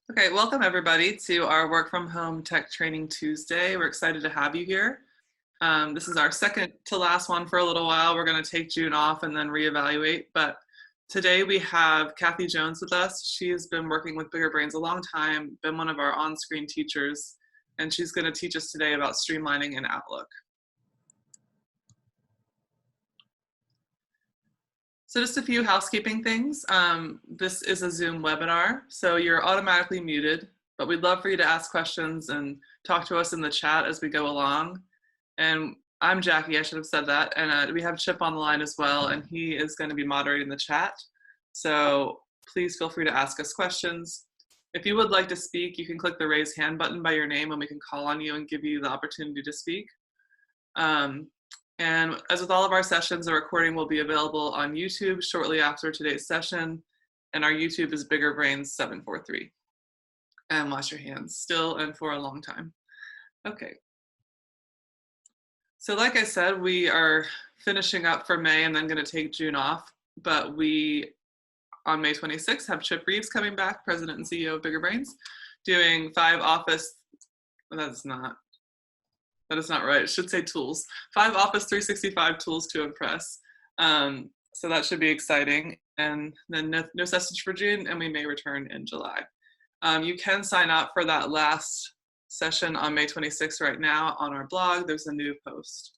Okay, welcome everybody to our Work from Home Tech Training Tuesday. We're excited to have you here. This is our second to last one for a little while. We're going to take June off and then reevaluate. But today we have Kathy Jones with us. She has been working with Bigger Brains a long time, been one of our on-screen teachers, and she's going to teach us today about streamlining in Outlook. So just a few housekeeping things. This is a Zoom webinar, so you're automatically muted, but we'd love for you to ask questions and talk to us in the chat as we go along. And I'm Jackie, I should have said that. And we have Chip on the line as well, and he is going to be moderating the chat. So please feel free to ask us questions. If you would like to speak, you can click the raise hand button by your name and we can call on you and give you the opportunity to speak. And as with all of our sessions, the recording will be available on YouTube shortly after today's session. And our YouTube is Bigger Brains 743. And wash your hands still and for a long time. Okay. So like I said, we are finishing up for May and then going to take June off. But we, on May 26th, have Chip Reeves coming back, President and CEO of Bigger Brains, doing 5 office, that is not right. It should say tools. 5 Office 365 tools to impress. So that should be exciting. And then no sessions for June, and we may return in July. You can sign up for that last session on May 26th right now on our blog. There's a new post.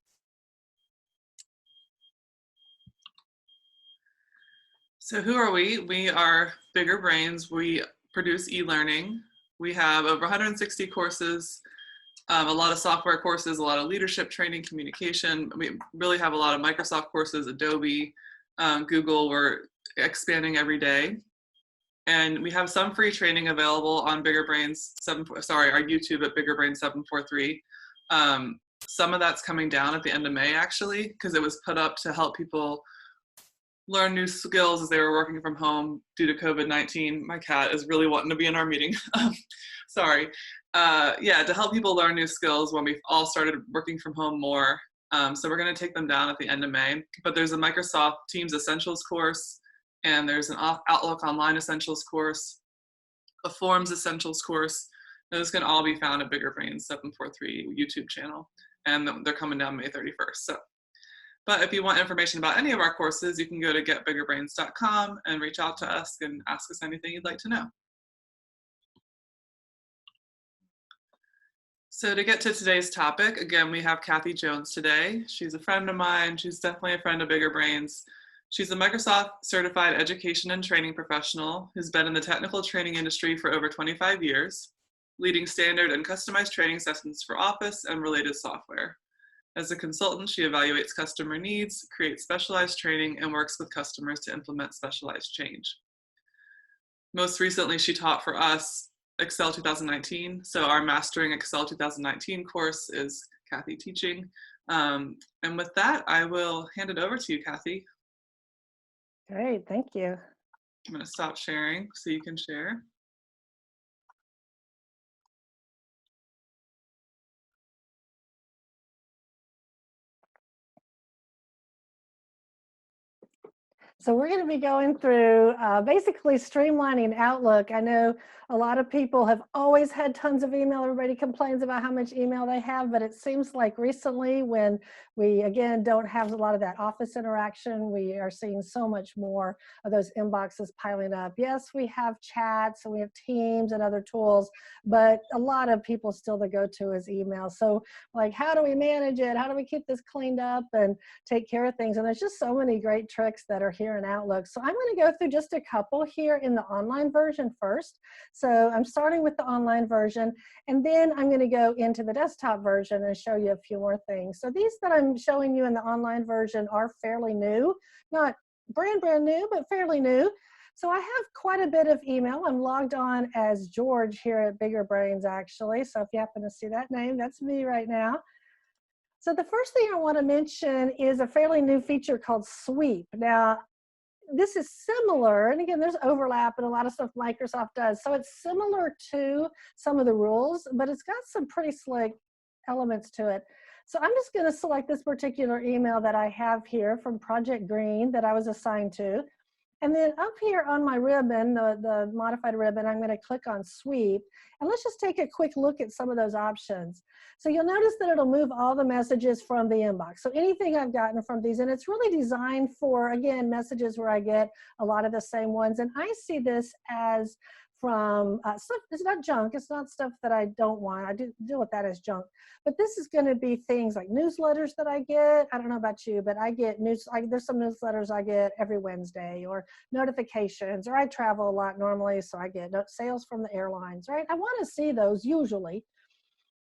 So who are we? We are Bigger Brains. We produce e-learning. We have over 160 courses. A lot of software courses, a lot of leadership training, communication. We really have a lot of Microsoft courses, Adobe, Google. We're expanding every day. And we have some free training available on Bigger Brains our YouTube at Bigger Brains 743. Some of that's coming down at the end of May, actually, because it was put up to help people learn new skills as they were working from home due to COVID-19. My cat is really wanting to be in our meeting. Sorry. To help people learn new skills when we've all started working from home more. So we're going to take them down at the end of May. But there's a Microsoft Teams Essentials course, and there's an Outlook Online Essentials course, a Forms Essentials course. Those can all be found at Bigger Brains 743 YouTube channel, and they're coming down May 31st. But if you want information about any of our courses, you can go to getbiggerbrains.com and reach out to us and ask us anything you'd like to know. So to get to today's topic, again, we have Kathy Jones today. She's a friend of mine. She's definitely a friend of Bigger Brains. She's a Microsoft certified education and training professional who's been in the technical training industry for over 25 years, leading standard and customized training sessions for Office and related software. As a consultant, she evaluates customer needs, creates specialized training, and works with customers to implement specialized change. Most recently, she taught for us Excel 2019. So our Mastering Excel 2019 course is Kathy teaching. And with that, I will hand it over to you, Kathy. Great, thank you. I'm going to stop sharing so you can share. So we're going to be going through basically streamlining Outlook. I know a lot of people have always had tons of email. Everybody complains about how much email they have, but it seems like recently when we, again, don't have a lot of that office interaction, we are seeing so much more of those inboxes piling up. Yes, we have chats and we have Teams and other tools, but a lot of people still the go-to is email. So like, how do we manage it? How do we keep this cleaned up and take care of things? And there's just so many great tricks that are here in Outlook. So I'm going to go through just a couple here in the online version first. So I'm starting with the online version, and then I'm going to go into the desktop version and show you a few more things. So these that I'm showing you in the online version are fairly new, not brand new, but fairly new. So I have quite a bit of email. I'm logged on as George here at Bigger Brains, actually. So if you happen to see that name, that's me right now. So the first thing I want to mention is a fairly new feature called Sweep. Now, this is similar, and again, there's overlap and a lot of stuff Microsoft does. So it's similar to some of the rules, but it's got some pretty slick elements to it. So I'm just going to select this particular email that I have here from Project Green that I was assigned to. And then up here on my ribbon, the modified ribbon, I'm going to click on sweep. And let's just take a quick look at some of those options. So you'll notice that it'll move all the messages from the inbox. So anything I've gotten from these, and it's really designed for, again, messages where I get a lot of the same ones. And I see this as from stuff, it's not junk, it's not stuff that I don't want. I do deal with that as junk. But this is going to be things like newsletters that I get. I don't know about you, but I get there's some newsletters I get every Wednesday, or notifications, or I travel a lot normally, so I get sales from the airlines, right? I want to see those usually.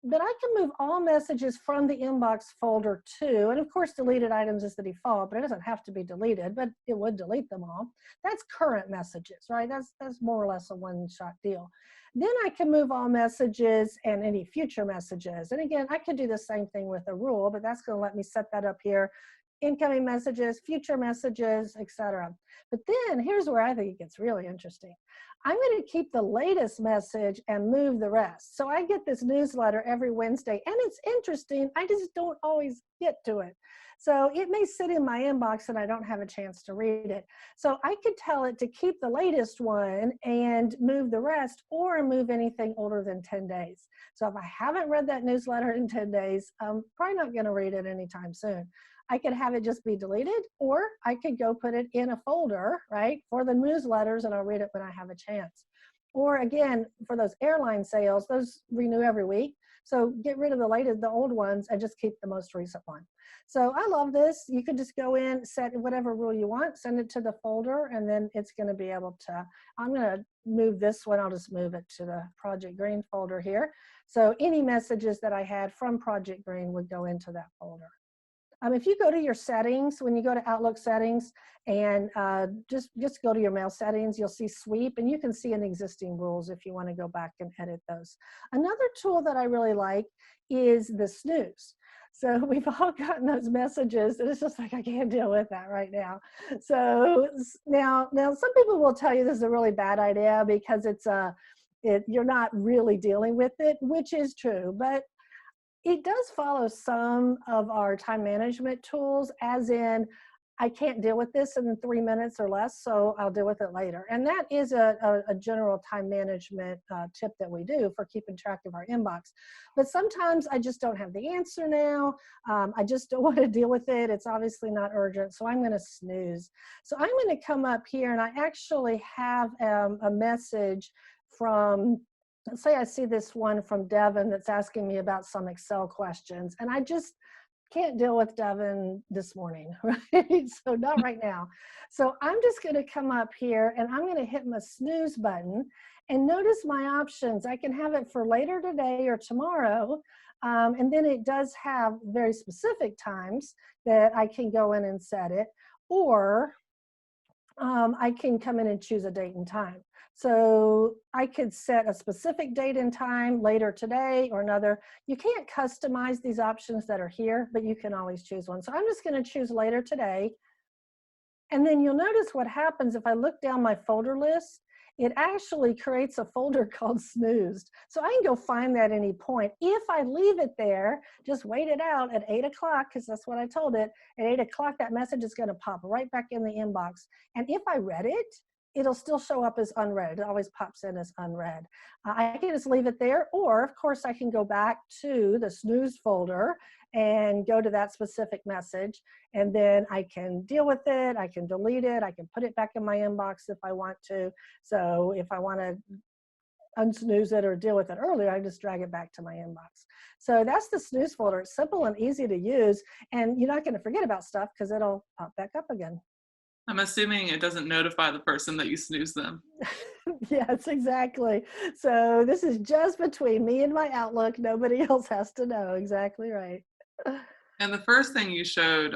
But I can move all messages from the inbox folder too. And of course, deleted items is the default, but it doesn't have to be deleted, but it would delete them all. That's current messages, right? That's more or less a one-shot deal. Then I can move all messages and any future messages. And again, I could do the same thing with a rule, but that's going to let me set that up here. Incoming messages, future messages, etc. But then here's where I think it gets really interesting. I'm going to keep the latest message and move the rest. So I get this newsletter every Wednesday, and it's interesting. I just don't always get to it. So it may sit in my inbox and I don't have a chance to read it. So I could tell it to keep the latest one and move the rest, or move anything older than 10 days. So if I haven't read that newsletter in 10 days, I'm probably not going to read it anytime soon. I could have it just be deleted, or I could go put it in a folder, right, for the newsletters, and I'll read it when I have a chance. Or again, for those airline sales, those renew every week. So get rid of the old ones and just keep the most recent one. So I love this. You could just go in, set whatever rule you want, send it to the folder, and then it's going to be able to, I'm going to move this one. I'll just move it to the Project Green folder here. So any messages that I had from Project Green would go into that folder. If you go to your settings, when you go to Outlook settings, and just go to your mail settings, you'll see sweep, and you can see an existing rules if you want to go back and edit those. Another tool that I really like is the snooze. So we've all gotten those messages, and it's just like, I can't deal with that right now. So now some people will tell you this is a really bad idea because you're not really dealing with it, which is true, but it does follow some of our time management tools, as in, I can't deal with this in 3 minutes or less, so I'll deal with it later. And that is a general time management tip that we do for keeping track of our inbox. But sometimes I just don't have the answer now. I just don't want to deal with it. It's obviously not urgent, so I'm going to snooze. So I'm going to come up here, and I actually have a message from, let's say I see this one from Devin that's asking me about some Excel questions, and I just can't deal with Devin this morning, right? So not right now. So I'm just going to come up here, and I'm going to hit my snooze button, and notice my options. I can have it for later today or tomorrow, and then it does have very specific times that I can go in and set it, or I can come in and choose a date and time. So I could set a specific date and time later today or another. You can't customize these options that are here, but you can always choose one. So I'm just going to choose later today. And then you'll notice what happens if I look down my folder list. It actually creates a folder called snoozed. So I can go find that any point. If I leave it there, just wait it out at 8 o'clock, because that's what I told it. At 8 o'clock, that message is going to pop right back in the inbox. And if I read it, it'll still show up as unread. It always pops in as unread. I can just leave it there, or of course I can go back to the snooze folder and go to that specific message, and then I can deal with it, I can delete it, I can put it back in my inbox if I want to. So if I want to unsnooze it or deal with it earlier, I just drag it back to my inbox. So that's the snooze folder. It's simple and easy to use, and you're not going to forget about stuff because it'll pop back up again. I'm assuming it doesn't notify the person that you snooze them. Yes, exactly. So this is just between me and my Outlook. Nobody else has to know. Exactly right. And the first thing you showed,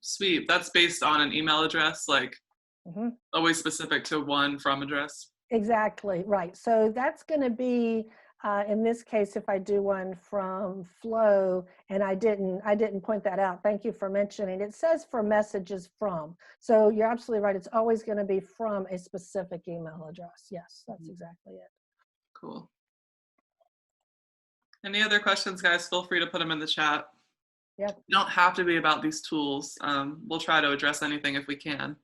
sweep, that's based on an email address, like always specific to one from address. Exactly right. So that's going to be in this case, if I do one from Flow, and I didn't point that out. Thank you for mentioning. It says for messages from. So you're absolutely right. It's always going to be from a specific email address. Yes, that's exactly it. Cool. Any other questions, guys? Feel free to put them in the chat. Yep. You don't have to be about these tools. We'll try to address anything if we can.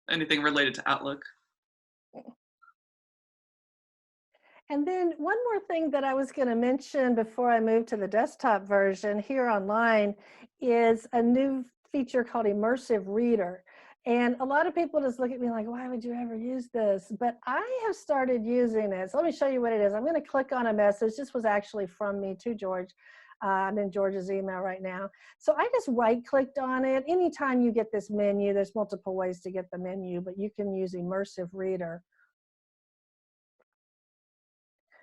anything related to Outlook. And then one more thing that I was going to mention before I move to the desktop version here online is a new feature called Immersive Reader. And a lot of people just look at me like, why would you ever use this? But I have started using it. So let me show you what it is. I'm going to click on a message. This was actually from me to George. I'm in George's email right now. So I just right-clicked on it. Anytime you get this menu, there's multiple ways to get the menu, but you can use Immersive Reader.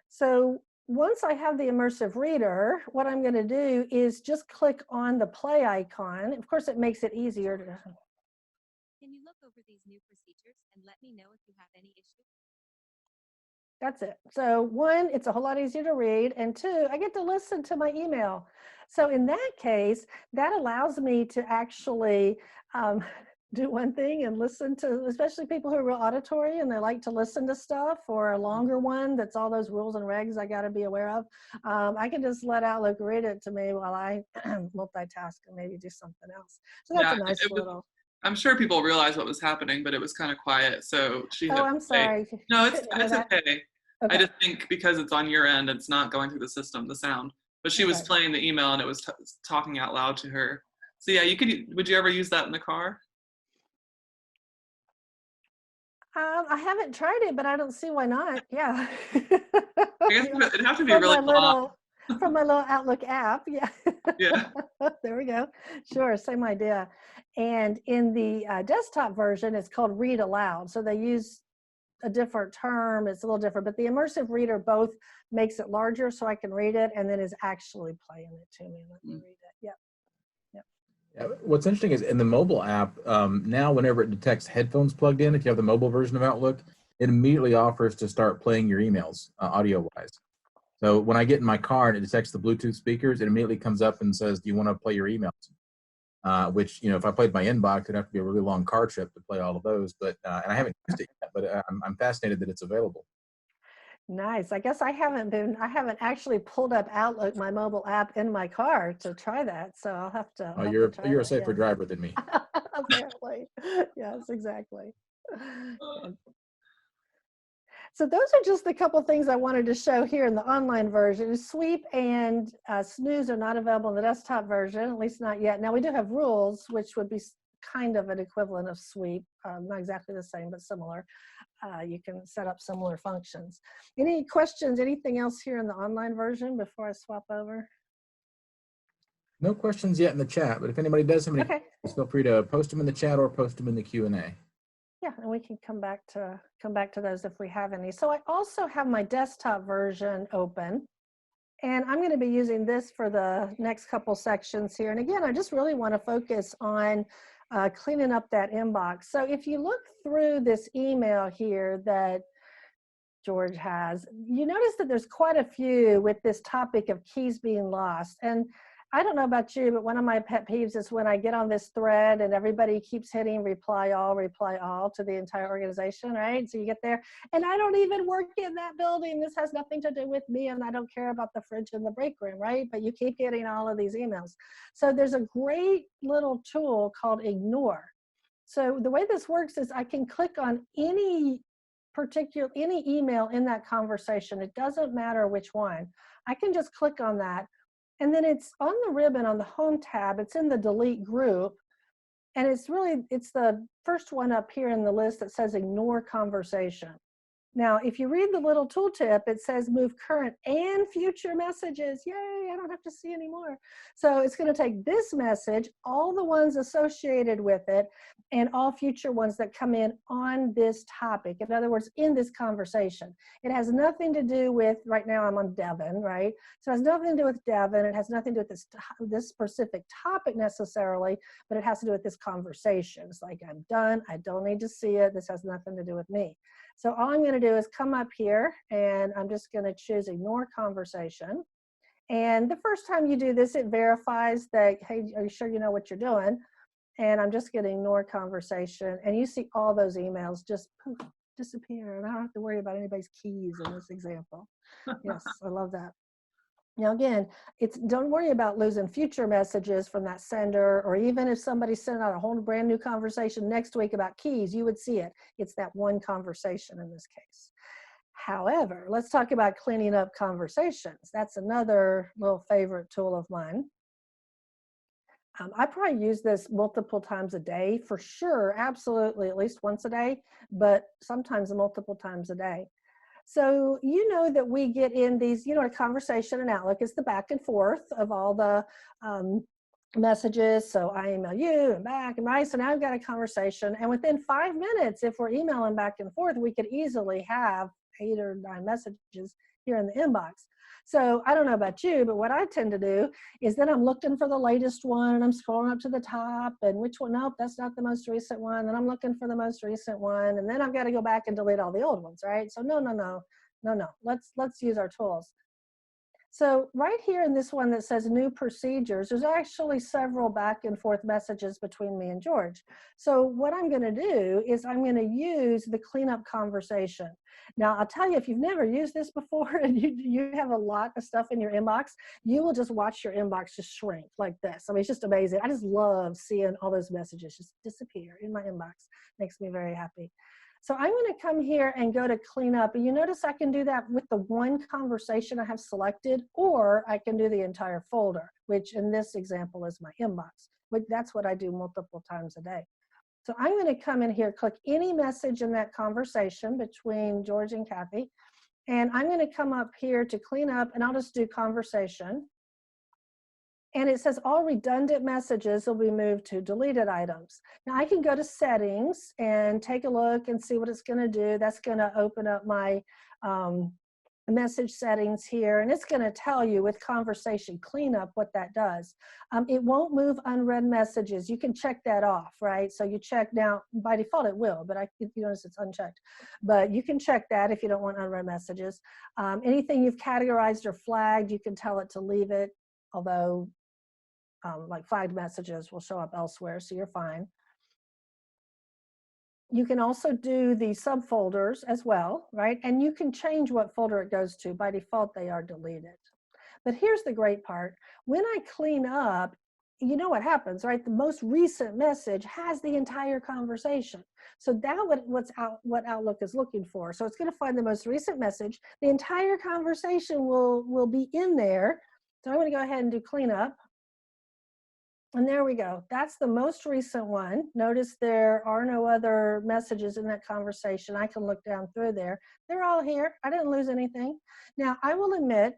So once I have the Immersive Reader, what I'm going to do is just click on the play icon. Of course, it makes it easier to. Can you look over these new procedures and let me know if you have any issues? That's it. So one, it's a whole lot easier to read. And two, I get to listen to my email. So in that case, that allows me to actually do one thing and listen to, especially people who are real auditory and they like to listen to stuff, or a longer one that's all those rules and regs I got to be aware of. I can just let Outlook read it to me while I multitask and maybe do something else. So that's Yeah, a nice little. I'm sure people realized what was happening, but it was kind of quiet. So she Oh, had I'm to say, sorry. no, You it's couldn't hear that? okay. I Okay. just think because it's on your end, it's not going through the system, the sound. But she was Okay. playing the email and it was talking out loud to her. So yeah, would you ever use that in the car? I haven't tried it, but I don't see why not. Yeah. I guess it'd have to be from really my long. little from my little Outlook app. Yeah. Yeah. There we go. Sure, same idea. And in the desktop version, it's called read aloud. So they use a different term. It's a little different, but the Immersive Reader both makes it larger so I can read it, and then is actually playing it to me. Let me read it. Yep. Yep. Yeah, what's interesting is in the mobile app, now whenever it detects headphones plugged in, if you have the mobile version of Outlook, it immediately offers to start playing your emails audio-wise. So when I get in my car and it detects the Bluetooth speakers, it immediately comes up and says, do you want to play your emails? Which, you know, if I played my inbox, it'd have to be a really long car trip to play all of those. But and I haven't used it yet, but I'm fascinated that it's available. Nice. I guess I haven't actually pulled up Outlook, my mobile app, in my car to try that. So I'll have to try You're a that. safer Yeah. driver than me. Apparently. Yes, exactly. And so those are just a couple things I wanted to show here in the online version. Sweep and snooze are not available in the desktop version, at least not yet. Now we do have rules, which would be kind of an equivalent of sweep, not exactly the same, but similar. You can set up similar functions. Any questions, anything else here in the online version before I swap over? No questions yet in the chat, but if anybody does have any Okay. questions, feel free to post them in the chat or post them in the Q&A. Yeah, and we can come back to those if we have any. So I also have my desktop version open, and I'm going to be using this for the next couple sections here. And again, I just really want to focus on cleaning up that inbox. So if you look through this email here that George has, you notice that there's quite a few with this topic of keys being lost. And I don't know about you, but one of my pet peeves is when I get on this thread and everybody keeps hitting reply all to the entire organization, right? So you get there, and I don't even work in that building. This has nothing to do with me, and I don't care about the fridge in the break room, right? But you keep getting all of these emails. So there's a great little tool called Ignore. So the way this works is I can click on any email in that conversation. It doesn't matter which one. I can just click on that. And then it's on the ribbon on the home tab. It's in the delete group. And it's the first one up here in the list that says ignore conversation. Now, if you read the little tooltip, it says move current and future messages. Yay, I don't have to see anymore. So it's going to take this message, all the ones associated with it, and all future ones that come in on this topic. In other words, in this conversation. It has nothing to do with, right now I'm on Devin, right? So it has nothing to do with Devin. It has nothing to do with this specific topic necessarily, but it has to do with this conversation. It's like, I'm done. I don't need to see it. This has nothing to do with me. So all I'm going to do is come up here, and I'm just going to choose ignore conversation. And the first time you do this, it verifies that, hey, are you sure you know what you're doing? And I'm just going to ignore conversation. And you see all those emails just poof, disappear. And I don't have to worry about anybody's keys in this example. Yes, I love that. Now, again, don't worry about losing future messages from that sender, or even if somebody sent out a whole brand new conversation next week about keys, you would see it. It's that one conversation in this case. However, let's talk about cleaning up conversations. That's another little favorite tool of mine. I probably use this multiple times a day for sure, absolutely, at least once a day, but sometimes multiple times a day. So you know that we get in these, a conversation in Outlook is the back and forth of all the messages. So I email you and back and right. So now I've got a conversation, and within 5 minutes, if we're emailing back and forth, we could easily have 8 or 9 messages here in the inbox. So I don't know about you, but what I tend to do is then I'm looking for the latest one, and I'm scrolling up to the top, and which one? Nope, that's not the most recent one. Then I'm looking for the most recent one, and then I've got to go back and delete all the old ones, right? So no. Let's use our tools. So right here in this one that says new procedures, there's actually several back and forth messages between me and George. So what I'm going to do is I'm going to use the cleanup conversation. Now, I'll tell you, if you've never used this before and you have a lot of stuff in your inbox, you will just watch your inbox just shrink like this. I mean, it's just amazing. I just love seeing all those messages just disappear in my inbox. Makes me very happy. So I'm going to come here and go to clean up. And you notice I can do that with the one conversation I have selected, or I can do the entire folder, which in this example is my inbox. That's what I do multiple times a day. So I'm going to come in here, click any message in that conversation between George and Kathy. And I'm going to come up here to clean up, and I'll just do conversation. And it says all redundant messages will be moved to deleted items. Now I can go to settings and take a look and see what it's going to do. That's going to open up my message settings here, and it's going to tell you with conversation cleanup what that does. It won't move unread messages. You can check that off, right? So you check now, by default it will, but you notice it's unchecked. But you can check that if you don't want unread messages. Anything you've categorized or flagged, you can tell it to leave it, although like flagged messages will show up elsewhere, so you're fine. You can also do the subfolders as well, right? And you can change what folder it goes to. By default, they are deleted. But here's the great part. When I clean up, you know what happens, right? The most recent message has the entire conversation. So that's what Outlook is looking for. So it's going to find the most recent message. The entire conversation will be in there. So I'm going to go ahead and do cleanup. And there we go. That's the most recent one. Notice there are no other messages in that conversation. I can look down through there. They're all here. I didn't lose anything. Now, I will admit,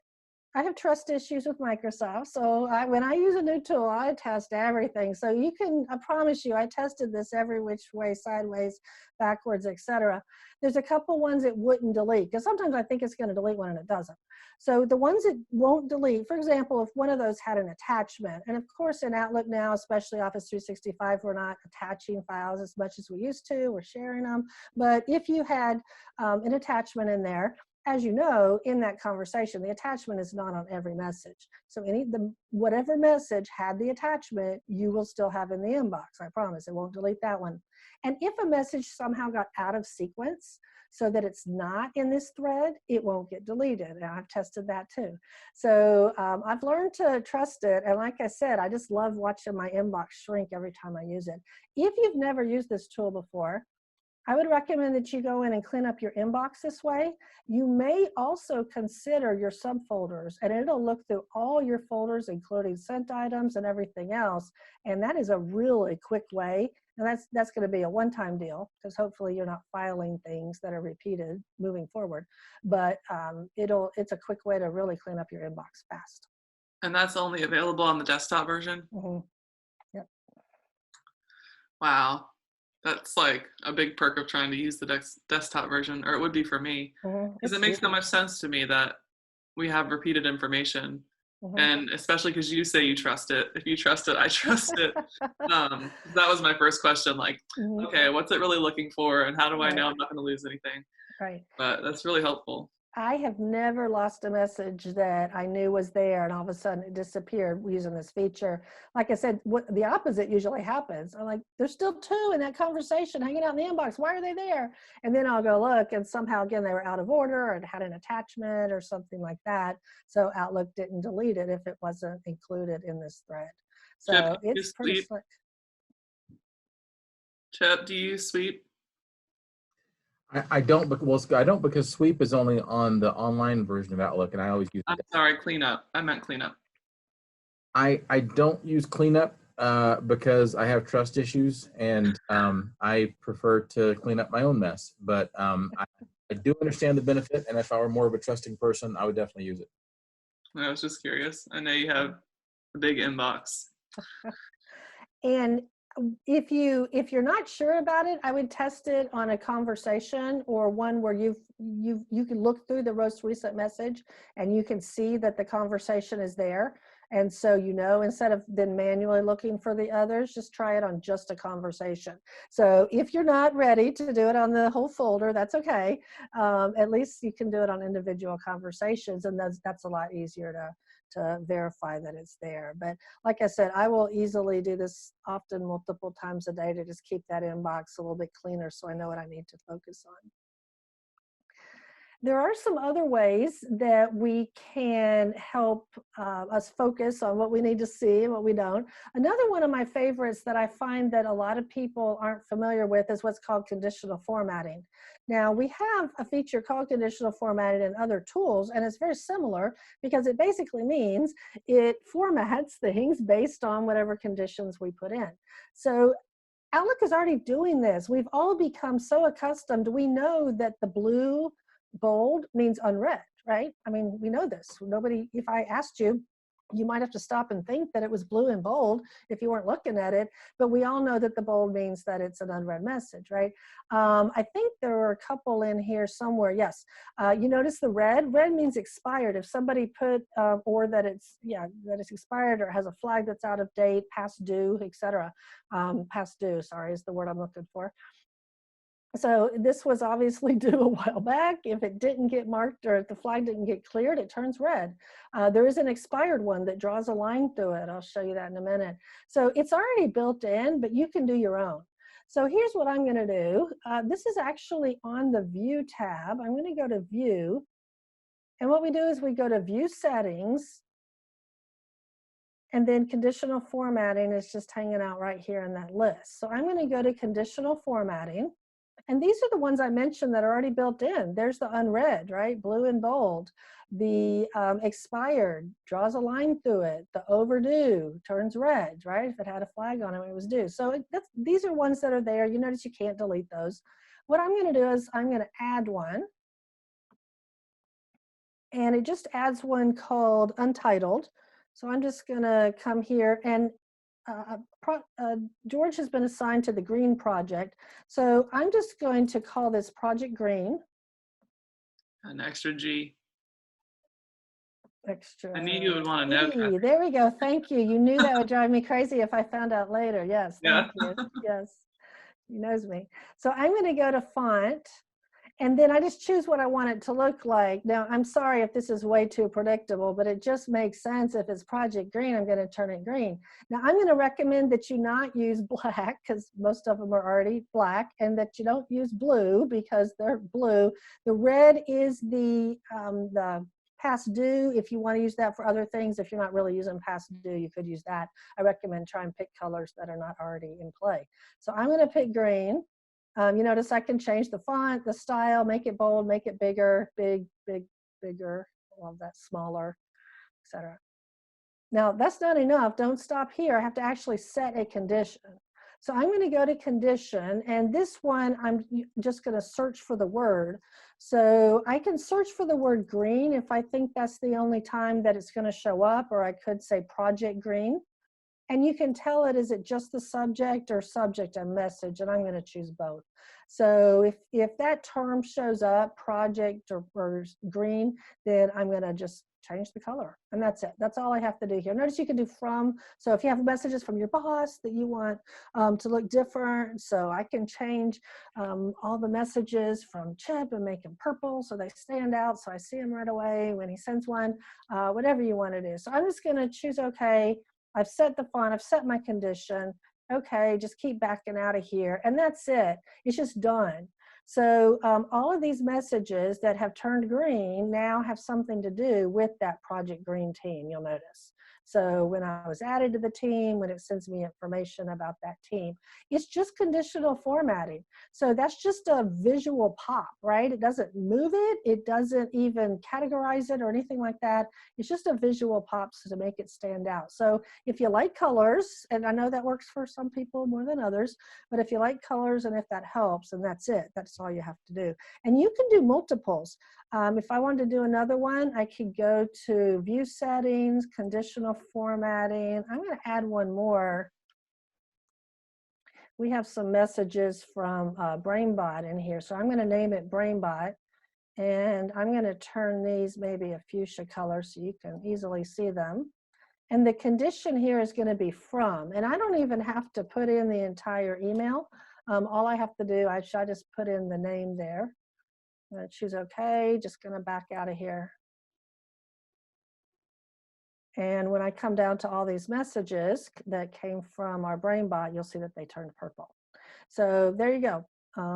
I have trust issues with Microsoft. So when I use a new tool, I test everything. So I promise you, I tested this every which way, sideways, backwards, etc. There's a couple ones it wouldn't delete, because sometimes I think it's going to delete one and it doesn't. So the ones it won't delete, for example, if one of those had an attachment, and of course in Outlook now, especially Office 365, we're not attaching files as much as we used to, we're sharing them. But if you had an attachment in there, as you know, in that conversation, the attachment is not on every message. So whatever message had the attachment, you will still have in the inbox. I promise, it won't delete that one. And if a message somehow got out of sequence so that it's not in this thread, it won't get deleted. And I've tested that too. So I've learned to trust it. And like I said, I just love watching my inbox shrink every time I use it. If you've never used this tool before, I would recommend that you go in and clean up your inbox this way. You may also consider your subfolders, and it'll look through all your folders, including sent items and everything else. And that is a really quick way. And that's going to be a one-time deal, because hopefully you're not filing things that are repeated moving forward. But it's a quick way to really clean up your inbox fast. And that's only available on the desktop version? Mm-hmm. Yep. Wow. That's like a big perk of trying to use the desktop version, or it would be for me, because it makes so much sense to me that we have repeated information. And especially because you say you trust it. If you trust it, I trust it. That was my first question, like, okay, what's it really looking for, and how do I know I'm not going to lose anything? Right. But that's really helpful. I have never lost a message that I knew was there and all of a sudden it disappeared using this feature. Like I said, what the opposite usually happens. I'm like, there's still two in that conversation hanging out in the inbox. Why are they there? And then I'll go look, and somehow again they were out of order, or it had an attachment or something like that. So Outlook didn't delete it if it wasn't included in this thread. Chip, So do you it's pretty sweep? slick. Chip, do you sweep? I don't, well, I don't, because Sweep is only on the online version of Outlook, and I always use I'm sorry, cleanup. I meant cleanup. I don't use Cleanup because I have trust issues, and I prefer to clean up my own mess. But I do understand the benefit, and if I were more of a trusting person, I would definitely use it. I was just curious. I know you have a big inbox. And if you're not sure about it, I would test it on a conversation or one where you can look through the most recent message and you can see that the conversation is there. And so, instead of then manually looking for the others, just try it on just a conversation. So if you're not ready to do it on the whole folder, that's okay. At least you can do it on individual conversations, and that's a lot easier to verify that it's there. But like I said, I will easily do this often multiple times a day to just keep that inbox a little bit cleaner so I know what I need to focus on. There are some other ways that we can help us focus on what we need to see and what we don't. Another one of my favorites that I find that a lot of people aren't familiar with is what's called conditional formatting. Now, we have a feature called conditional formatting in other tools, and it's very similar because it basically means it formats things based on whatever conditions we put in. So Outlook is already doing this. We've all become so accustomed. We know that the blue bold means unread, right? I mean, we know this. Nobody, if I asked you, you might have to stop and think that it was blue and bold if you weren't looking at it, but we all know that the bold means that it's an unread message, right? I think there are a couple in here somewhere. Yes, you notice the red? Red means expired. If somebody put, or that it's, that it's expired or has a flag that's out of date, past due, etc. Past due, sorry, is the word I'm looking for. So this was obviously due a while back. If it didn't get marked or if the flag didn't get cleared, it turns red. There is an expired one that draws a line through it. I'll show you that in a minute. So it's already built in, but you can do your own. So here's what I'm going to do. This is actually on the View tab. I'm going to go to View. And what we do is we go to View Settings. And then Conditional Formatting is just hanging out right here in that list. So I'm going to go to Conditional Formatting. And these are the ones I mentioned that are already built in. There's the unread, right? Blue and bold. The expired draws a line through it. The overdue turns red, right? If it had a flag on it when it was due. So these are ones that are there. You notice you can't delete those. What I'm going to do is I'm going to add one. And it just adds one called Untitled. So I'm just going to come here, and George has been assigned to the green project. So I'm just going to call this Project Green. An extra G. Extra. I knew you would want to know that. There we go. Thank you. You knew that would drive me crazy if I found out later. Yes, thank you. Yes, he knows me. So I'm going to go to Font. And then I just choose what I want it to look like. Now, I'm sorry if this is way too predictable, but it just makes sense. If it's Project Green, I'm going to turn it green. Now, I'm going to recommend that you not use black because most of them are already black, and that you don't use blue because they're blue. The red is the past due. If you want to use that for other things, if you're not really using past due, you could use that. I recommend try and pick colors that are not already in play. So I'm going to pick green. You notice I can change the font, the style, make it bold, make it bigger, bigger, love that, smaller, etc. Now that's not enough. Don't stop here. I have to actually set a condition. So I'm going to go to condition, and this one I'm just going to search for the word. So I can search for the word green if I think that's the only time that it's going to show up, or I could say Project Green. And you can tell it, is it just the subject or subject and message? And I'm going to choose both. So if that term shows up, project or green, then I'm going to just change the color. And that's it. That's all I have to do here. Notice you can do from. So if you have messages from your boss that you want to look different, so I can change all the messages from Chip and make them purple so they stand out so I see them right away when he sends one, whatever you want to do. So I'm just going to choose OK. I've set the font, I've set my condition. Okay, just keep backing out of here. And that's it. It's just done. So all of these messages that have turned green now have something to do with that Project Green team, you'll notice. So when I was added to the team, when it sends me information about that team, it's just conditional formatting. So that's just a visual pop, right? It doesn't move it. It doesn't even categorize it or anything like that. It's just a visual pop to make it stand out. So if you like colors, and I know that works for some people more than others, but if you like colors and if that helps, and that's it, that's all you have to do. And you can do multiples. If I wanted to do another one, I could go to View Settings, Conditional Formatting. I'm going to add one more. We have some messages from BrainBot in here, so I'm going to name it BrainBot. And I'm going to turn these maybe a fuchsia color so you can easily see them. And the condition here is going to be from. And I don't even have to put in the entire email. All I have to do, I just put in the name there. I'm going to choose OK, just going to back out of here. And when I come down to all these messages that came from our BrainBot, you'll see that they turned purple. So there you go.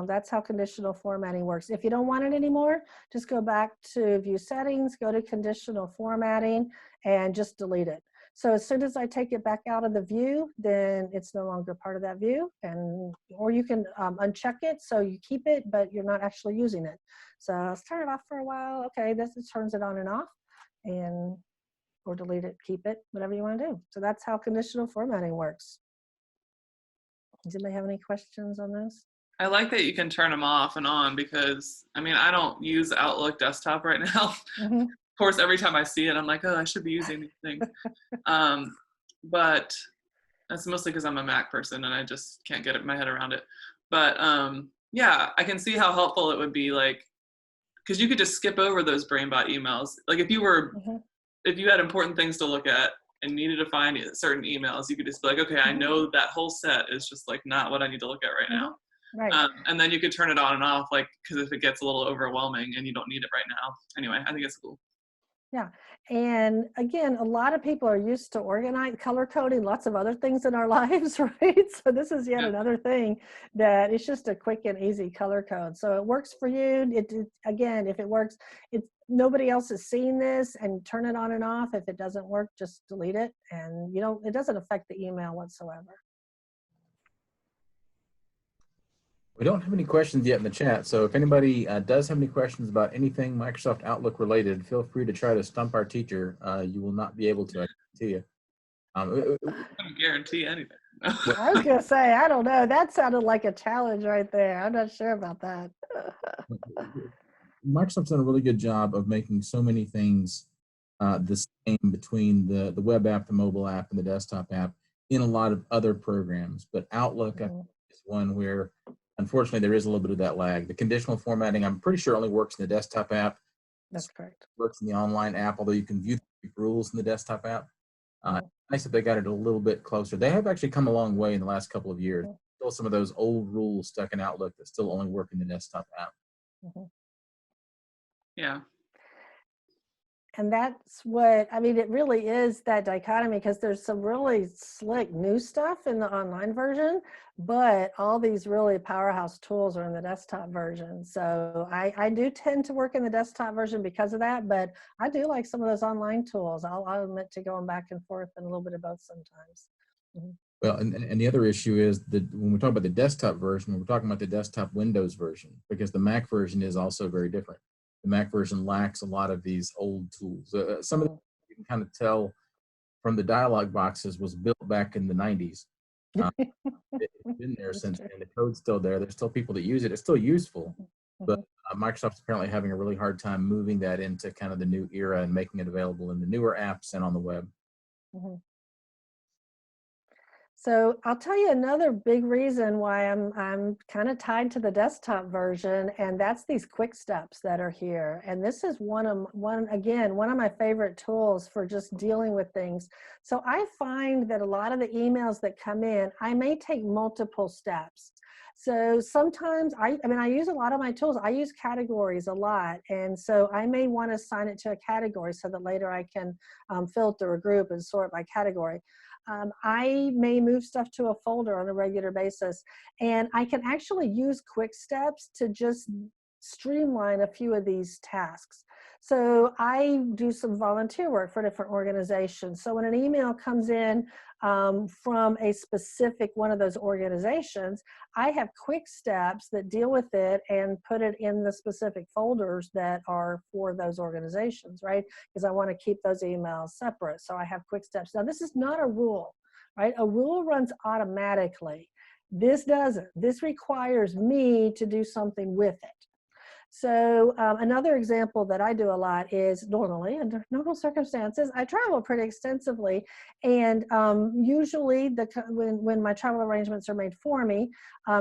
That's how conditional formatting works. If you don't want it anymore, just go back to View Settings, go to Conditional Formatting, and just delete it. So as soon as I take it back out of the view, then it's no longer part of that view. Or you can uncheck it so you keep it, but you're not actually using it. So let's turn it off for a while. Okay, this turns it on and off, or delete it, keep it, whatever you want to do. So that's how conditional formatting works. Does anybody have any questions on this? I like that you can turn them off and on because, I mean, I don't use Outlook desktop right now. Mm-hmm. Of course, every time I see it, I'm like, oh, I should be using these things. But that's mostly because I'm a Mac person and I just can't get my head around it. But yeah, I can see how helpful it would be, like, because you could just skip over those BrainBot emails. Like if you were, if you had important things to look at and needed to find certain emails, you could just be like, okay, I know that whole set is just like not what I need to look at right now. Right. And then you could turn it on and off, like, because if it gets a little overwhelming and you don't need it right now. Anyway, I think it's cool. Yeah. And again, a lot of people are used to organize, color coding, lots of other things in our lives, right? So this is yet another thing that it's just a quick and easy color code. So it works for you. Again, if it works, nobody else is seeing this, and turn it on and off. If it doesn't work, just delete it. And it doesn't affect the email whatsoever. We don't have any questions yet in the chat, so if anybody does have any questions about anything Microsoft Outlook related, feel free to try to stump our teacher. You will not be able to, I guarantee you. I don't guarantee anything. I was going to say, I don't know. That sounded like a challenge right there. I'm not sure about that. Microsoft's done a really good job of making so many things the same between the web app, the mobile app, and the desktop app in a lot of other programs. But Outlook is one where, unfortunately, there is a little bit of that lag. The conditional formatting, I'm pretty sure, only works in the desktop app. That's correct. Works in the online app, although you can view the rules in the desktop app. Nice that they got it a little bit closer. They have actually come a long way in the last couple of years. Still some of those old rules stuck in Outlook that still only work in the desktop app. Yeah. And that's what, I mean, it really is that dichotomy, because there's some really slick new stuff in the online version, but all these really powerhouse tools are in the desktop version. So I do tend to work in the desktop version because of that, but I do like some of those online tools. I'll admit to going back and forth and a little bit of both sometimes. Well, and the other issue is that when we talk about the desktop version, we're talking about the desktop Windows version, because the Mac version is also very different. The Mac version lacks a lot of these old tools. Some of them you can kind of tell from the dialog boxes was built back in the 90s. It's been there since then. The code's still there. There's still people that use it. It's still useful, but Microsoft's apparently having a really hard time moving that into kind of the new era and making it available in the newer apps and on the web. So I'll tell you another big reason why I'm kind of tied to the desktop version, and that's these quick steps that are here. And this is one of my favorite tools for just dealing with things. So I find that a lot of the emails that come in, I may take multiple steps. So sometimes I use a lot of my tools. I use categories a lot. And so I may want to assign it to a category so that later I can filter a group and sort by category. I may move stuff to a folder on a regular basis, and I can actually use quick steps to just streamline a few of these tasks. So I do some volunteer work for different organizations. So when an email comes in from a specific one of those organizations, I have quick steps that deal with it and put it in the specific folders that are for those organizations, right? Because I want to keep those emails separate. So I have quick steps. Now, this is not a rule, right? A rule runs automatically. This doesn't. This requires me to do something with it. So another example that I do a lot is normally, under normal circumstances, I travel pretty extensively. And usually when my travel arrangements are made for me,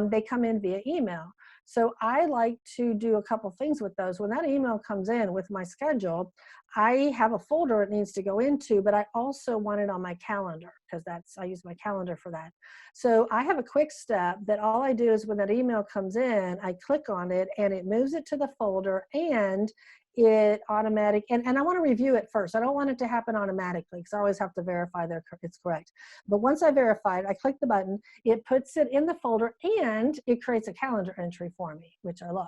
they come in via email. So I like to do a couple things with those. When that email comes in with my schedule, I have a folder it needs to go into, but I also want it on my calendar because I use my calendar for that. So I have a quick step that all I do is when that email comes in, I click on it and it moves it to the folder, and it automatic, and I want to review it first. I don't want it to happen automatically because I always have to verify that it's correct. But once I verify it, I click the button, it puts it in the folder, and it creates a calendar entry for me, which I love.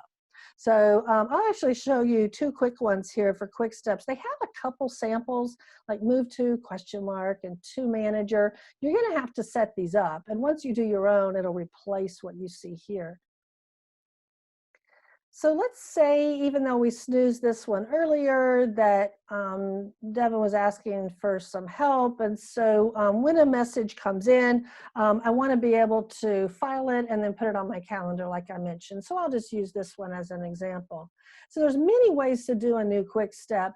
So I'll actually show you two quick ones here for quick steps. They have a couple samples like move to question mark and to manager. You're going to have to set these up. And once you do your own, it'll replace what you see here. So let's say, even though we snoozed this one earlier, that Devin was asking for some help. And so when a message comes in, I want to be able to file it and then put it on my calendar, like I mentioned. So I'll just use this one as an example. So there's many ways to do a new quick step.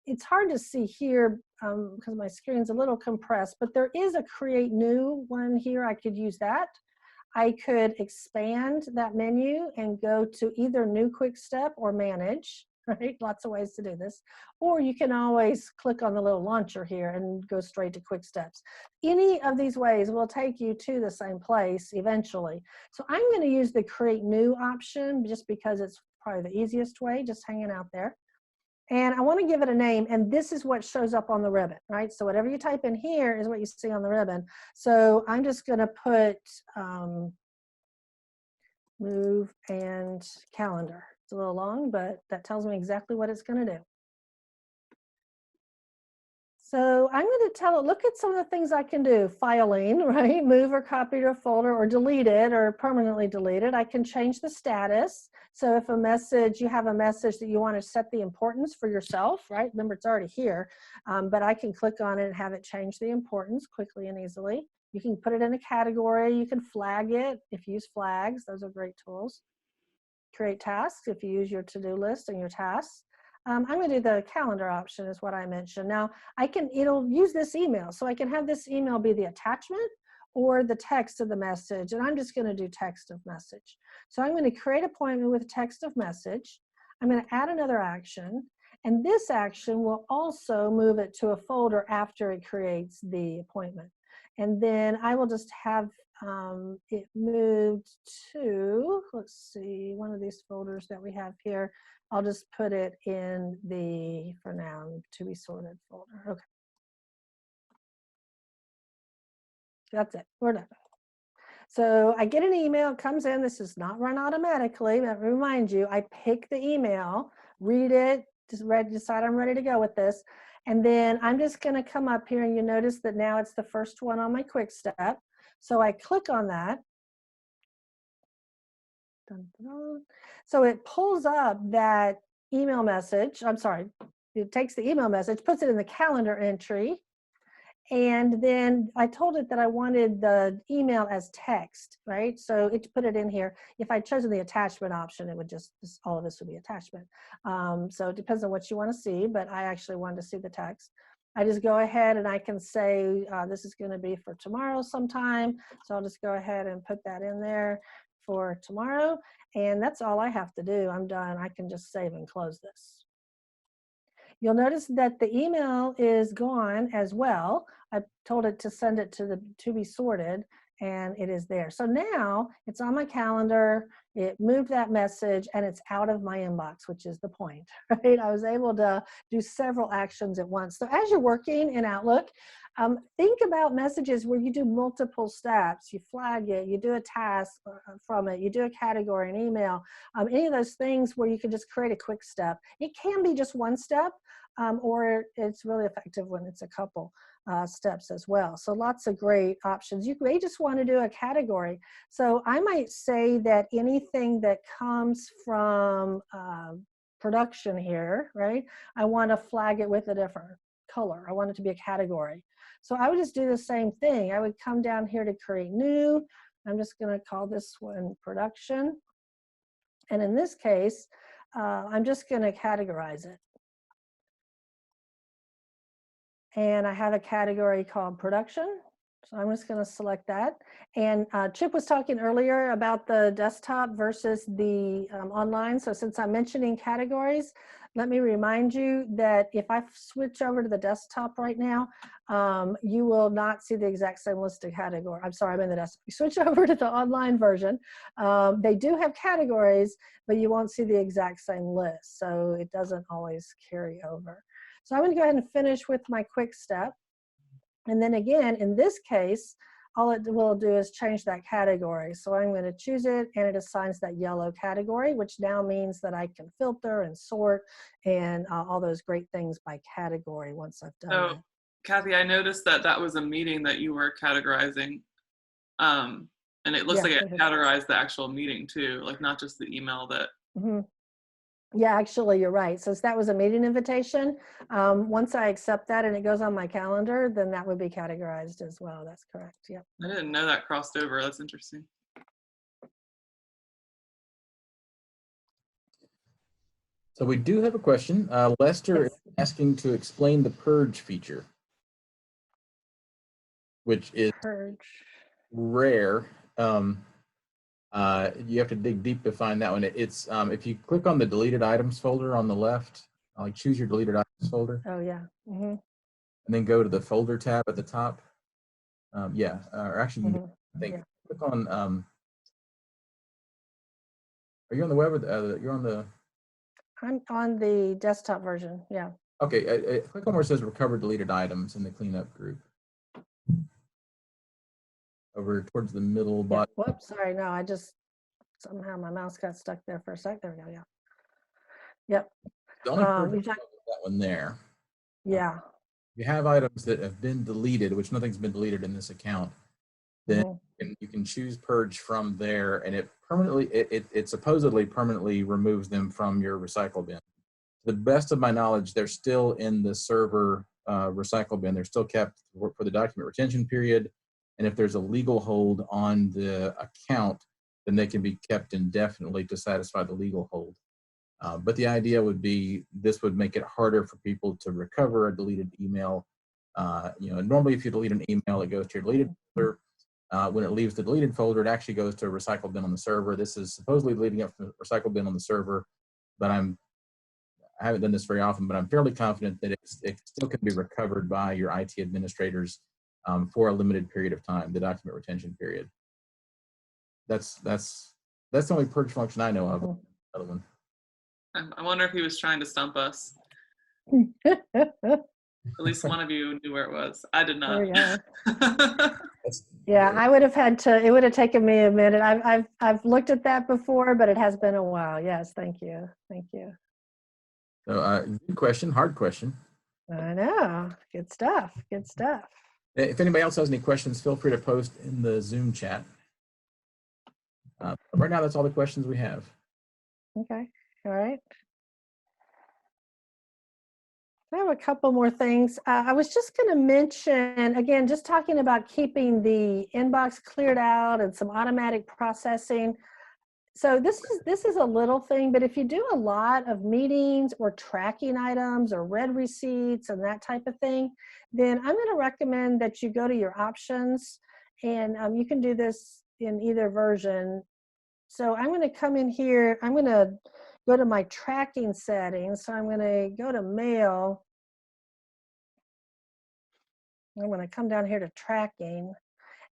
It's hard to see here because my screen's a little compressed, but there is a create new one here. I could use that. I could expand that menu and go to either new quick step or manage, right? Lots of ways to do this. Or you can always click on the little launcher here and go straight to quick steps. Any of these ways will take you to the same place eventually. So I'm going to use the create new option just because it's probably the easiest way, just hanging out there. And I want to give it a name, and this is what shows up on the ribbon, right? So whatever you type in here is what you see on the ribbon. So I'm just going to put move and calendar. It's a little long, but that tells me exactly what it's going to do. So I'm going to tell it, look at some of the things I can do. Filing, right? Move or copy to a folder or delete it or permanently delete it. I can change the status. So if you have a message that you want to set the importance for yourself, right? Remember, it's already here, but I can click on it and have it change the importance quickly and easily. You can put it in a category. You can flag it if you use flags. Those are great tools. Create tasks if you use your to-do list and your tasks. I'm going to do the calendar option is what I mentioned. Now it'll use this email. So I can have this email be the attachment or the text of the message. And I'm just going to do text of message. So I'm going to create appointment with text of message. I'm going to add another action. And this action will also move it to a folder after it creates the appointment. And then I will just have it moved to, let's see, one of these folders that we have here. I'll just put it in the, for now, to be sorted folder. Okay. That's it. We're done. So I get an email, it comes in. This is not run automatically. Let me remind you, I pick the email, read it, decide I'm ready to go with this. And then I'm just going to come up here, and you notice that now it's the first one on my quick step. So I click on that. Dun, dun, dun. So it pulls up that email message. I'm sorry, it takes the email message, puts it in the calendar entry. And then I told it that I wanted the email as text, right? So it put it in here. If I'd chosen the attachment option, it would just all of this would be attachment. So it depends on what you want to see, but I actually wanted to see the text. I just go ahead and I can say this is going to be for tomorrow sometime. So I'll just go ahead and put that in there for tomorrow. And that's all I have to do. I'm done. I can just save and close this. You'll notice that the email is gone as well. I told it to send it to the to be sorted, and it is there. So now it's on my calendar. It moved that message, and it's out of my inbox, which is the point, right? I was able to do several actions at once. So as you're working in Outlook, think about messages where you do multiple steps. You flag it, you do a task from it, you do a category, an email, any of those things where you can just create a quick step. It can be just one step, or it's really effective when it's a couple steps as well. So lots of great options. You may just want to do a category. So I might say that anything that comes from production here, right? I want to flag it with a different color. I want it to be a category. So I would just do the same thing. I would come down here to create new. I'm just going to call this one production. And in this case, I'm just going to categorize it. And I have a category called production. So I'm just going to select that. And Chip was talking earlier about the desktop versus the online. So since I'm mentioning categories, let me remind you that if I switch over to the desktop right now, you will not see the exact same list of categories. I'm sorry, I'm in the desktop. You switch over to the online version. They do have categories, but you won't see the exact same list. So it doesn't always carry over. So I'm going to go ahead and finish with my quick step. And then again, in this case, all it will do is change that category. So I'm going to choose it, and it assigns that yellow category, which now means that I can filter and sort and all those great things by category once I've done So, that. Kathy, I noticed that that was a meeting that you were categorizing. And it looks like it categorized the actual meeting too, like not just the email that. Mm-hmm. Yeah, actually, you're right. Since that was a meeting invitation, once I accept that and it goes on my calendar, then that would be categorized as well. That's correct. Yep. I didn't know that crossed over. That's interesting. So we do have a question. Lester is asking to explain the purge feature, which is rare. You have to dig deep to find that one. It's if you click on the deleted items folder on the left, like choose your deleted items folder. Oh yeah. Mm-hmm. And then go to the folder tab at the top. Yeah, or actually, you I think click on. Are you on the web? Or you're on the. I'm on the desktop version. Yeah. Okay. Click on where it says recover deleted items in the cleanup group. Over towards the middle bottom. Whoops, sorry, no, I just, somehow my mouse got stuck there for a sec. There we go, yeah. Yep. The only that one there. Yeah. You have items that have been deleted, which nothing's been deleted in this account, then you can choose purge from there, and it permanently, it supposedly permanently removes them from your recycle bin. To the best of my knowledge, they're still in the server recycle bin. They're still kept for the document retention period. And if there's a legal hold on the account, then they can be kept indefinitely to satisfy the legal hold. But the idea would be this would make it harder for people to recover a deleted email. Normally if you delete an email, it goes to your deleted folder. When it leaves the deleted folder, it actually goes to a recycle bin on the server. This is supposedly leaving up from the recycle bin on the server, but I haven't done this very often, but I'm fairly confident that it still can be recovered by your IT administrators for a limited period of time, the document retention period. That's the only purge function I know of. Another one. I wonder if he was trying to stump us. At least one of you knew where it was. I did not. There we go. Yeah, I would have had to. It would have taken me a minute. I've looked at that before, but it has been a while. Yes, thank you, thank you. So, good question, hard question. I know. Good stuff. Good stuff. If anybody else has any questions, feel free to post in the Zoom chat. Right now, that's all the questions we have. Okay. All right. I have a couple more things. I was just going to mention, again, just talking about keeping the inbox cleared out and some automatic processing. So this is a little thing, but if you do a lot of meetings or tracking items or read receipts and that type of thing, then I'm going to recommend that you go to your options, and you can do this in either version. So I'm going to come in here. I'm going to go to my tracking settings. So I'm going to go to mail. I'm going to come down here to tracking.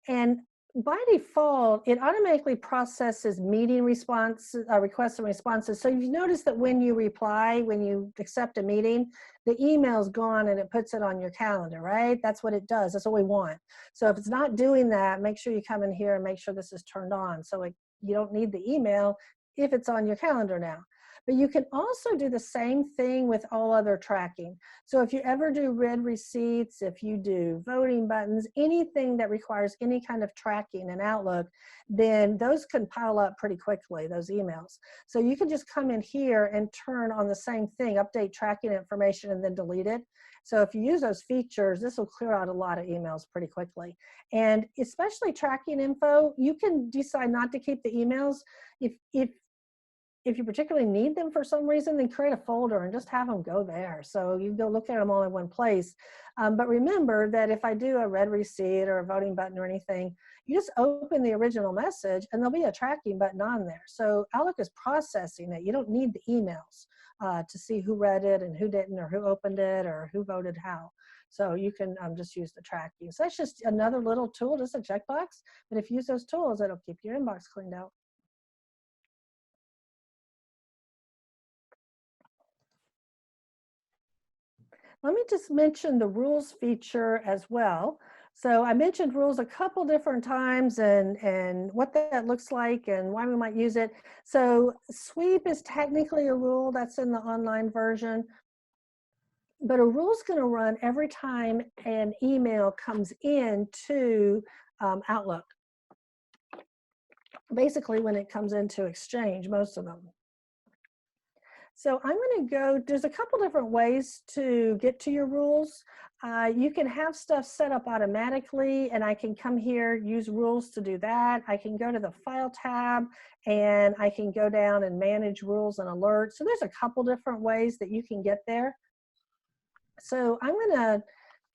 And by default, it automatically processes meeting responses, requests and responses. So you've noticed that when you reply, when you accept a meeting, the email's gone and it puts it on your calendar, right? That's what it does. That's what we want. So if it's not doing that, make sure you come in here and make sure this is turned on. So you don't need the email if it's on your calendar now. But you can also do the same thing with all other tracking. So if you ever do read receipts, if you do voting buttons, anything that requires any kind of tracking in Outlook, then those can pile up pretty quickly, those emails. So you can just come in here and turn on the same thing, update tracking information, and then delete it. So if you use those features, this will clear out a lot of emails pretty quickly. And especially tracking info, you can decide not to keep the emails. If you particularly need them for some reason, then create a folder and just have them go there. So you go look at them all in one place. But remember that if I do a read receipt or a voting button or anything, you just open the original message and there'll be a tracking button on there. So Outlook is processing it. You don't need the emails to see who read it and who didn't, or who opened it, or who voted how. So you can just use the tracking. So that's just another little tool, just a checkbox. But if you use those tools, it'll keep your inbox cleaned out. Let me just mention the rules feature as well. So I mentioned rules a couple different times and what that looks like and why we might use it. So sweep is technically a rule that's in the online version, but a rule is going to run every time an email comes into Outlook. Basically when it comes into Exchange, most of them. So I'm going to go, there's a couple different ways to get to your rules. You can have stuff set up automatically, and I can come here, use rules to do that. I can go to the File tab, and I can go down and manage rules and alerts. So there's a couple different ways that you can get there. So I'm going to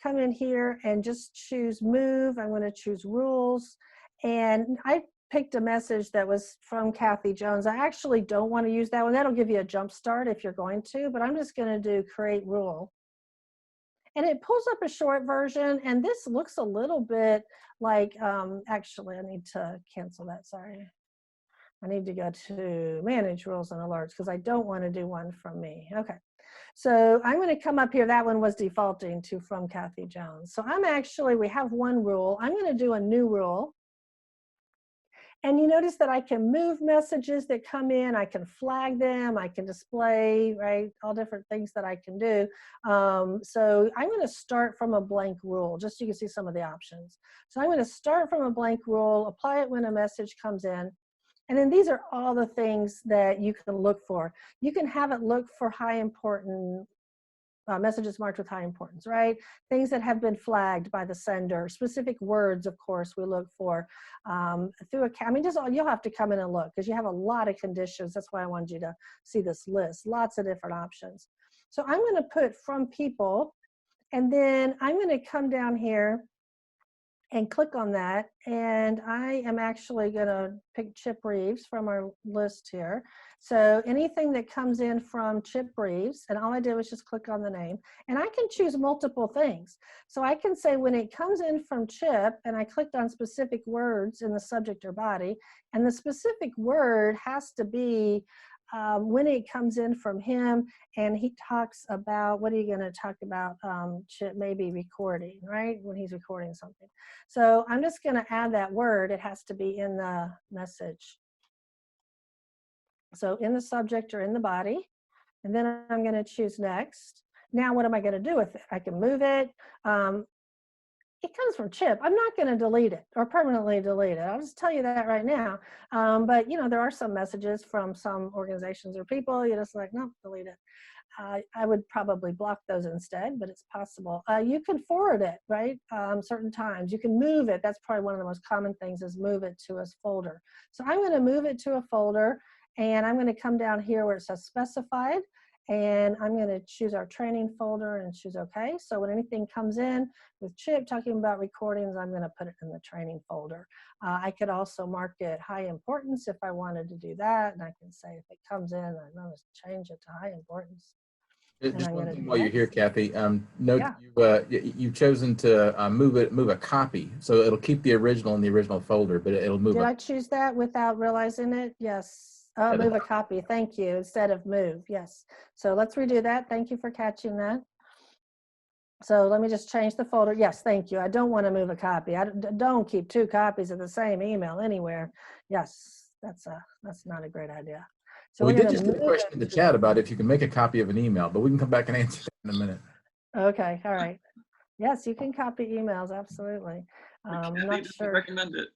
come in here and just choose Move. I'm going to choose Rules. And I picked a message that was from Kathy Jones. I actually don't want to use that one. That'll give you a jump start if you're going to, but I'm just going to do Create Rule. And it pulls up a short version, and this looks a little bit like, actually, I need to cancel that, sorry. I need to go to Manage Rules and Alerts because I don't want to do one from me. Okay. So I'm going to come up here. That one was defaulting to from Kathy Jones. So we have one rule. I'm going to do a new rule. And you notice that I can move messages that come in. I can flag them. I can display, right? All different things that I can do. So I'm going to start from a blank rule, just so you can see some of the options. So I'm going to start from a blank rule, apply it when a message comes in. And then these are all the things that you can look for. You can have it look for high important messages marked with high importance, right? Things that have been flagged by the sender, specific words, of course, we look for through I mean, just you'll have to come in and look because you have a lot of conditions. That's why I wanted you to see this list, lots of different options. So I'm going to put from people, and then I'm going to come down here and click on that. And I am actually going to pick Chip Reeves from our list here. So anything that comes in from Chip Reeves, and all I did was just click on the name, and I can choose multiple things. So I can say when it comes in from Chip, and I clicked on specific words in the subject or body, and the specific word has to be when it comes in from him, and he talks about, what are you going to talk about, Chip, maybe recording, right? When he's recording something. So I'm just going to add that word. It has to be in the message. So in the subject or in the body, and then I'm going to choose next. Now what am I going to do with it? I can move it. It comes from Chip. I'm not going to delete it or permanently delete it. I'll just tell you that right now. But you know, there are some messages from some organizations or people. You're just like, no, delete it. I would probably block those instead, but it's possible. You can forward it, right? Certain times you can move it. That's probably one of the most common things is move it to a folder. So I'm going to move it to a folder, and I'm going to come down here where it says specified, and I'm going to choose our training folder and choose OK. So when anything comes in with Chip talking about recordings, I'm going to put it in the training folder. I could also mark it high importance if I wanted to do that, and I can say if it comes in, I'm going to change it to high importance. Just one thing while you're here, Kathy. Note Yeah. you've chosen to move a copy, so it'll keep the original in the original folder, but it'll move. Did I choose that without realizing it? Yes. Move a copy. Thank you. Instead of move. Yes. So let's redo that. Thank you for catching that. So let me just change the folder. Yes, thank you. I don't want to move a copy. I don't keep 2 copies of the same email anywhere. Yes, that's not a great idea. So we did just get a question in the chat about if you can make a copy of an email, but we can come back and answer that in a minute. Okay, all right. Yes, you can copy emails, absolutely. Not sure. Recommend it.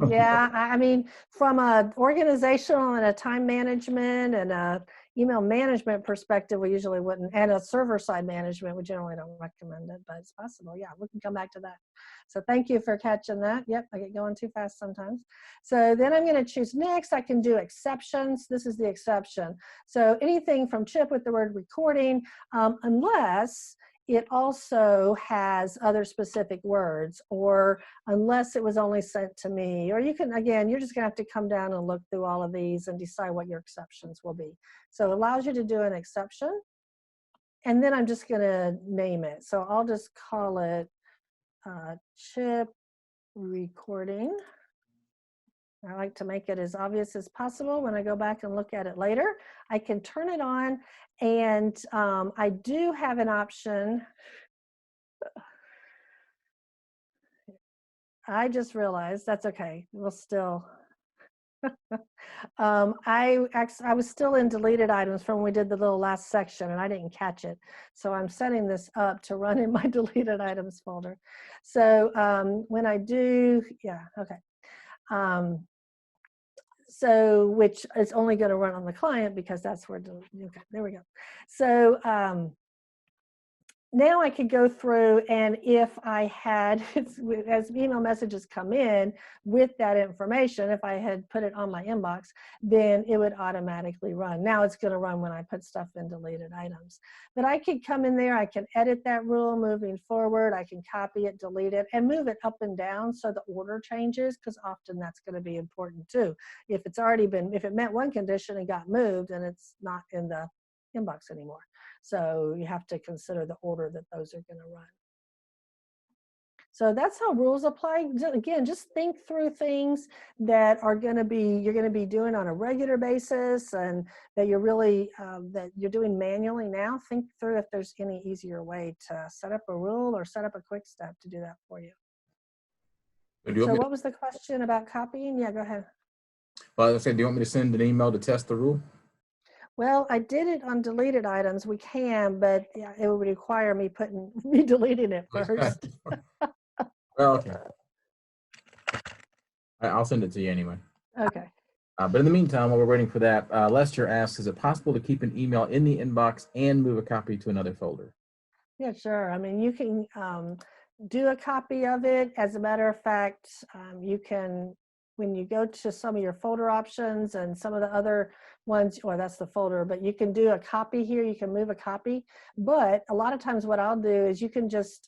Yeah, I mean, from a organizational and a time management and a email management perspective, we usually wouldn't, and a server side management, we generally don't recommend it, but it's possible. Yeah, we can come back to that. So thank you for catching that. Yep, I get going too fast sometimes. So then I'm going to choose next. I can do exceptions. This is the exception. So anything from Chip with the word recording, unless it also has other specific words, or unless it was only sent to me, or you can, again, you're just gonna have to come down and look through all of these and decide what your exceptions will be. So it allows you to do an exception, and then I'm just gonna name it. So I'll just call it Chip recording. I like to make it as obvious as possible when I go back and look at it later. I can turn it on, and I do have an option. I just realized that's okay. We'll still. I was still in deleted items from when we did the little last section, and I didn't catch it. So I'm setting this up to run in my deleted items folder. So when I do, yeah, okay. So which is only going to run on the client because that's where, okay, there we go. So now I could go through, and if I had, as email messages come in with that information, if I had put it on my inbox, then it would automatically run. Now it's going to run when I put stuff in deleted items. But I could come in there, I can edit that rule moving forward, I can copy it, delete it, and move it up and down so the order changes, because often that's going to be important too. If it's already been, if it met one condition and got moved, and it's not in the inbox anymore. So you have to consider the order that those are going to run. So that's how rules apply. Again, just think through things that are going to be, you're going to be doing on a regular basis, and that you're really, that you're doing manually now. Think through if there's any easier way to set up a rule or set up a quick step to do that for you. So what was the question about copying? Yeah, go ahead. Well, I was saying, do you want me to send an email to test the rule? Well, I did it on deleted items. We can, but yeah, it would require me deleting it first. Well, okay. I'll send it to you anyway. Okay. But in the meantime, while we're waiting for that, Lester asks, is it possible to keep an email in the inbox and move a copy to another folder? Yeah, sure. I mean, you can do a copy of it. As a matter of fact, you can, when you go to some of your folder options and some of the other ones, or that's the folder, but you can do a copy here. You can move a copy. But a lot of times what I'll do is you can just,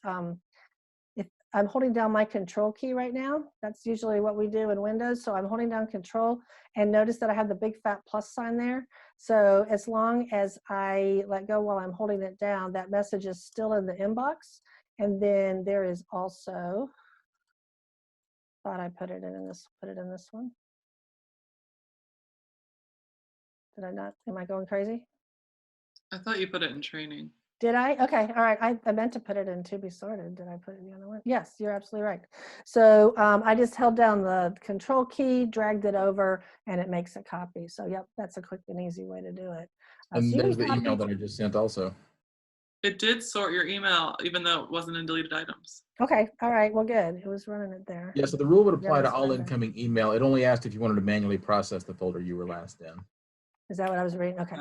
if I'm holding down my control key right now, that's usually what we do in Windows. So I'm holding down control, and notice that I have the big fat plus sign there. So as long as I let go while I'm holding it down, that message is still in the inbox. And then there is also, thought I put it in this one. Did I not? Am I going crazy? I thought you put it in training. Did I? Okay, all right. I meant to put it in to be sorted. Did I put it in the other one? Yes, you're absolutely right. So I just held down the control key, dragged it over, and it makes a copy. So yep, that's a quick and easy way to do it. And so there's the email that I just sent also. It did sort your email, even though it wasn't in deleted items. Okay, all right, well, good. It was running it there. Yeah, so the rule would apply to all incoming email. It only asked if you wanted to manually process the folder you were last in. Is that what I was reading? Okay.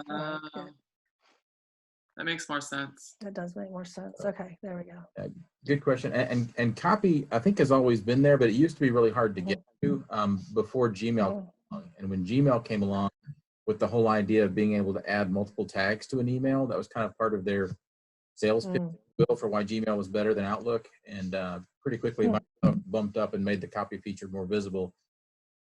That makes more sense. That does make more sense. Okay, there we go. Good question. And copy, I think, has always been there, but it used to be really hard to get to before Gmail came along. And when Gmail came along with the whole idea of being able to add multiple tags to an email, that was kind of part of their sales pitch for why Gmail was better than Outlook. And pretty quickly, Microsoft bumped up and made the copy feature more visible.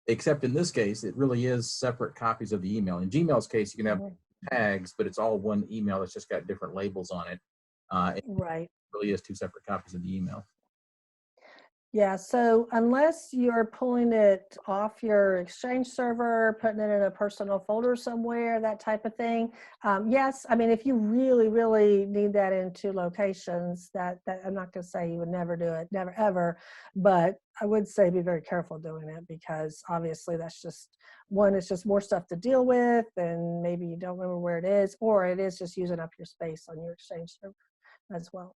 Except in this case, it really is separate copies of the email. In Gmail's case, you can have tags, but it's all one email that's just got different labels on it. It really is two separate copies of the email. Yeah, so unless you're pulling it off your Exchange server, putting it in a personal folder somewhere, that type of thing. Yes, I mean, if you really, really need that in two locations, that I'm not going to say you would never do it, never ever, but I would say be very careful doing it, because obviously that's just, one, it's just more stuff to deal with, and maybe you don't remember where it is, or it is just using up your space on your Exchange server as well.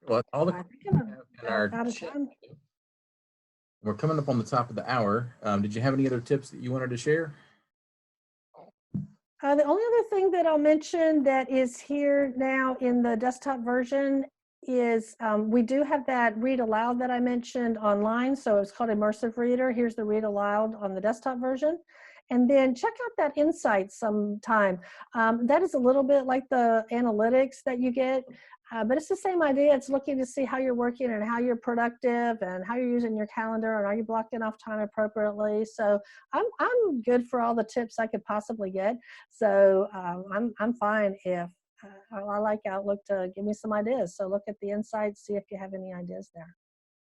Well, all the I think I'm in our out of chat. time. We're coming up on the top of the hour. Did you have any other tips that you wanted to share? The only other thing that I'll mention that is here now in the desktop version is we do have that read aloud that I mentioned online. So it's called Immersive Reader. Here's the read aloud on the desktop version. And then check out that Insights sometime. That is a little bit like the analytics that you get, but it's the same idea. It's looking to see how you're working and how you're productive and how you're using your calendar and are you blocking off time appropriately. So I'm good for all the tips I could possibly get. So I'm fine if I like Outlook to give me some ideas. So look at the Insights, see if you have any ideas there.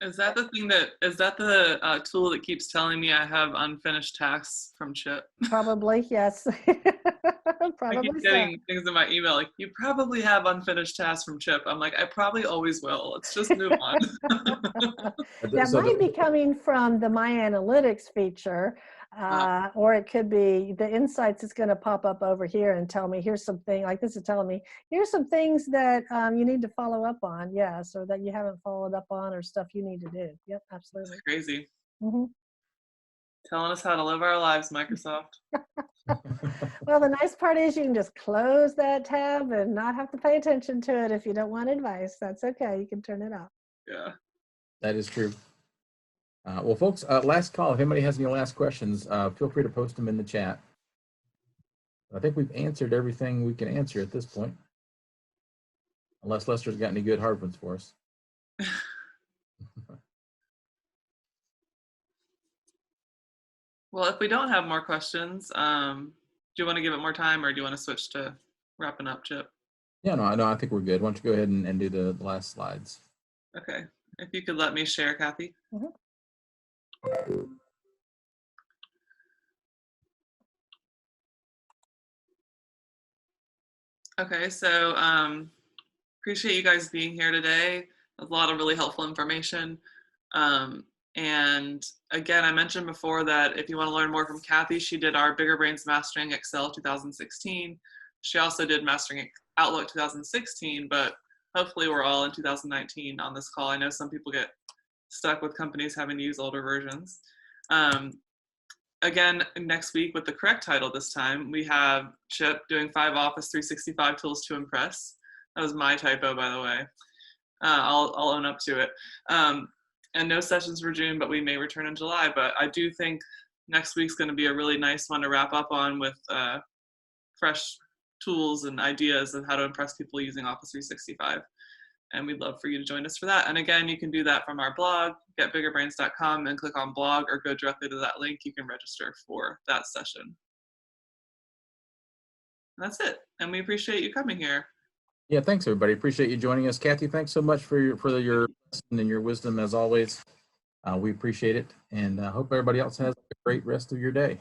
Is that the thing that, is that the tool that keeps telling me I have unfinished tasks from Chip? Probably, yes. I Probably keep so. getting things in my email like, you probably have unfinished tasks from Chip. I'm like, I probably always will. Let's just move on. That So might be coming from the My Analytics feature, or it could be the Insights is going to pop up over here and tell me, here's something, like this is telling me, here's some things that you need to follow up on, yes, or that you haven't followed up on, or stuff you need to do. Yep, absolutely. It's crazy. Mm-hmm. Telling us how to live our lives, Microsoft. Well, the nice part is you can just close that tab and not have to pay attention to it if you don't want advice. That's okay. You can turn it off. Yeah. That is true. Well, folks, last call. If anybody has any last questions, feel free to post them in the chat. I think we've answered everything we can answer at this point. Unless Lester's got any good hard ones for us. Well, if we don't have more questions, do you want to give it more time, or do you want to switch to wrapping up, Chip? Yeah, no, I think we're good. Why don't you go ahead and do the last slides? Okay. If you could let me share, Kathy. Mm-hmm. Okay, so appreciate you guys being here today. A lot of really helpful information. And again, I mentioned before that if you want to learn more from Kathy, she did our Bigger Brains Mastering Excel 2016. She also did Mastering Outlook 2016, but hopefully we're all in 2019 on this call. I know some people get stuck with companies having to use older versions. Again, next week with the correct title this time, we have Chip doing 5 Office 365 tools to impress. That was my typo, by the way. I'll own up to it. And no sessions for June, but we may return in July. But I do think next week's going to be a really nice one to wrap up on with fresh tools and ideas of how to impress people using Office 365. And we'd love for you to join us for that. And again, you can do that from our blog, getbiggerbrains.com, and click on blog or go directly to that link. You can register for that session. And that's it. And we appreciate you coming here. Yeah, thanks everybody. Appreciate you joining us. Kathy, thanks so much for your lesson and your wisdom as always. We appreciate it, and hope everybody else has a great rest of your day.